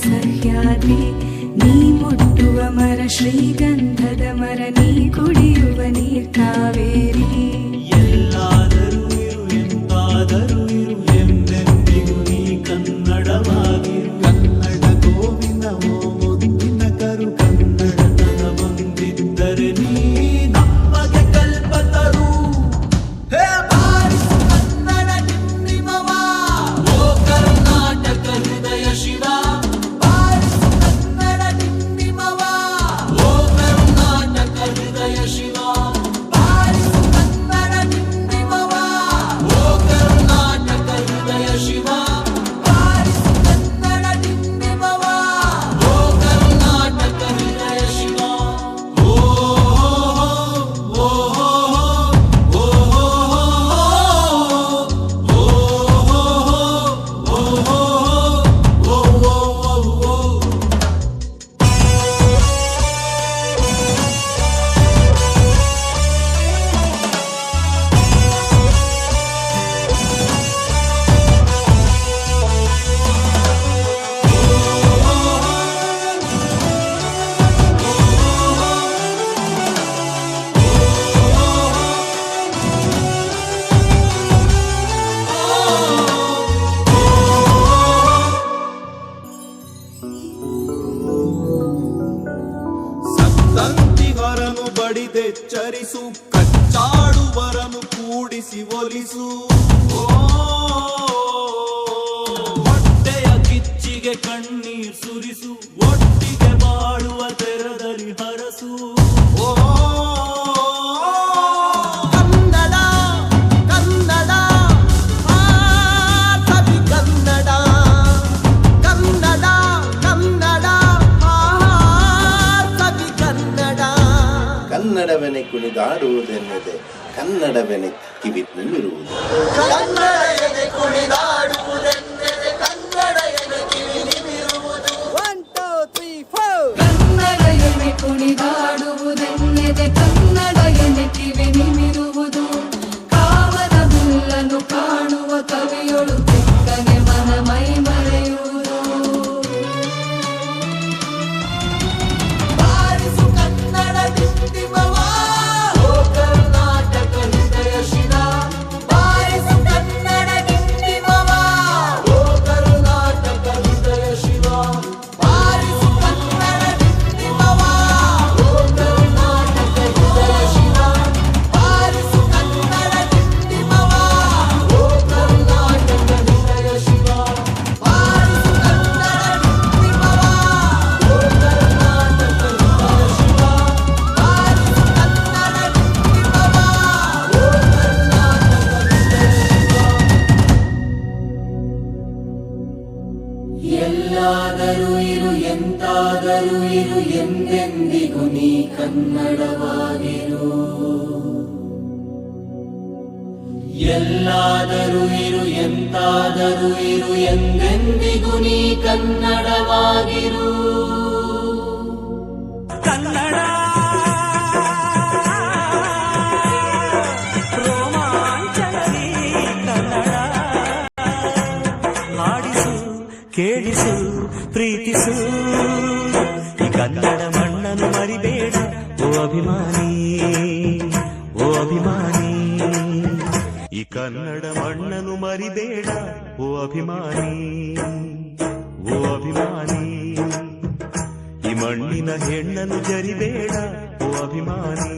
ಸಹ್ಯಾದ್ರಿ ನೀ ಮುಟ್ಟುವ ಮರ ಶ್ರೀಗಂಧದ ಮರ ನೀ ಕುಡಿಯುವ ನೀರ್ ಕಾವೇರಿ ಎಲ್ಲಾದರೂ ಇರು ಎಂತಾದರೂ ಇರು ಎಂದೆಂದಿಗೂ ನೀ ಕನ್ನಡವಾಗಿರು ಕನ್ನಡ ಗೋವಿನ ಓ ಮುದ್ದಿನ ಕರು ಕನ್ನಡತನ ಬಂದಿದ್ದರೆ ನೀ ನಮಗೆ ಕಲ್ಪತರು ಹೇ ಬಾರಿಸು ಕನ್ನಡ ಡಿಂಡಿಮವ ಓ ಕರ್ನಾಟಕ ಹೃದಯ ಶಿವ ಬಾರಿಸು ಕನ್ನಡ ಡಿಂಡಿಮವ ಓ ಕರ್ನಾಟಕ ಹೃದಯ ಶಿವ ಬಾರಿಸು ಕನ್ನಡ ಡಿಂಡಿಮವ ಓ ಕರ್ನಾಟಕ ಹೃದಯ ಶಿವ ಬಾರಿಸು ಕನ್ನಡ ಡಿಂಡಿಮವ ಓ ಕರ್ನಾಟಕ ಹೃದಯ ಶಿವ ಓ ಓ ಸಂತಿವರನು ಬಡಿದೆಚ್ಚರಿಸು ಕಚ್ಚಾಡುವರನು ಕೂಡಿಸಿ ಒಲಿಸು ಹೊಟ್ಟೆಯ ಕಿಚ್ಚಿಗೆ ಕಣ್ಣೀರ್ ಸುರಿಸು ಒಟ್ಟಿಗೆ ಬಾಳುವ ತೆರದಲ್ಲಿ ಹರಸು ಕನ್ನಡ ಕನ್ನಡ ಸವಿ ಕನ್ನಡ ಕನ್ನಡ ಕನ್ನಡ ಸವಿ ಕನ್ನಡ ಕನ್ನಡವೆನೆ ಕುಣಿದಾಡುವುದೆನ್ನದೆ ಕನ್ನಡವೆನೆ ಕಿವಿ ನಿಮಿರುವುದು ಕನ್ನಡ ಎದೆ ಕುಣಿದಾಡುವುದೆಂದರೆ ಕನ್ನಡ ಎದೆ ಕಿವಿ ನಿಮಿರುವುದು 1 2 3 4 ಕನ್ನಡ ಎನೆ ಕುಣಿದಾಡುವುದೆನ್ನದೆ ಕನ್ನಡ ಎನೆ ಕಿವಿ ನಿಮಿರುವುದು ಕಾಮದ ಹುಲ್ಲನ್ನು ಕಾಣುವ ಕವಿಯೊಳು ತೆಕ್ಕನೆ ಮನ ಮೈ ಮರೆಯುವುದು ಬಾರಿಸು ಕನ್ನಡ ಡಿಂಡಿಮವ ಓ ಕರ್ನಾಟಕ ಹೃದಯ ಶಿವ ಬಾರಿಸು ಕನ್ನಡ ಡಿಂಡಿಮವ ಓ ಕರ್ನಾಟಕ ಹೃದಯ ಶಿವ ಬಾರಿಸು ಕನ್ನಡ ಡಿಂಡಿಮವ ಓ ಕರ್ನಾಟಕ ಹೃದಯ ಶಿವ ಬಾರಿಸು ಕನ್ನಡ ಡಿಂಡಿಮವ ಓ ಕರ್ನಾಟಕ ಹೃದಯ ಶಿವ ಬಾರಿಸು ಕನ್ನಡ ಡಿಂಡಿಮವ ಓ ಕರ್ನಾಟಕ ಹೃದಯ ಶಿವ ಬಾರಿಸು ಕನ್ನಡ ಡಿಂಡಿಮವ ಓ ಎಲ್ಲಾದರೂ ಇರು ಎಂತಾದರೂ ಇರು ಎಂದೆಂದಿಗೂ ನೀ ಕನ್ನಡವಾಗಿರು ಎಲ್ಲಾದರೂ ಇರು ಎಂತಾದರೂ ಇರು ಎಂದೆಂದಿಗೂ ನೀ ಕನ್ನಡವಾಗಿರು ಕನ್ನಡ ರೋಮಾಂಚನರಿ ಕನ್ನಡ ಹಾಡಿಸು ಕೇಳಿಸು ಪ್ರೀತಿಸು ಈ ಕನ್ನಡ ಮಣ್ಣನ್ನು ಮರಿಬೇಡ ಓ ಅಭಿಮಾನಿ ಓ ಅಭಿಮಾನಿ ಈ ಕನ್ನಡ ಮಣ್ಣನ್ನು ಮರಿಬೇಡ ಓ ಅಭಿಮಾನಿ ಓ ಅಭಿಮಾನಿ ಈ ಮಣ್ಣಿನ ಹೆಣ್ಣನ್ನು ಜರಿಬೇಡ ಓ ಅಭಿಮಾನಿ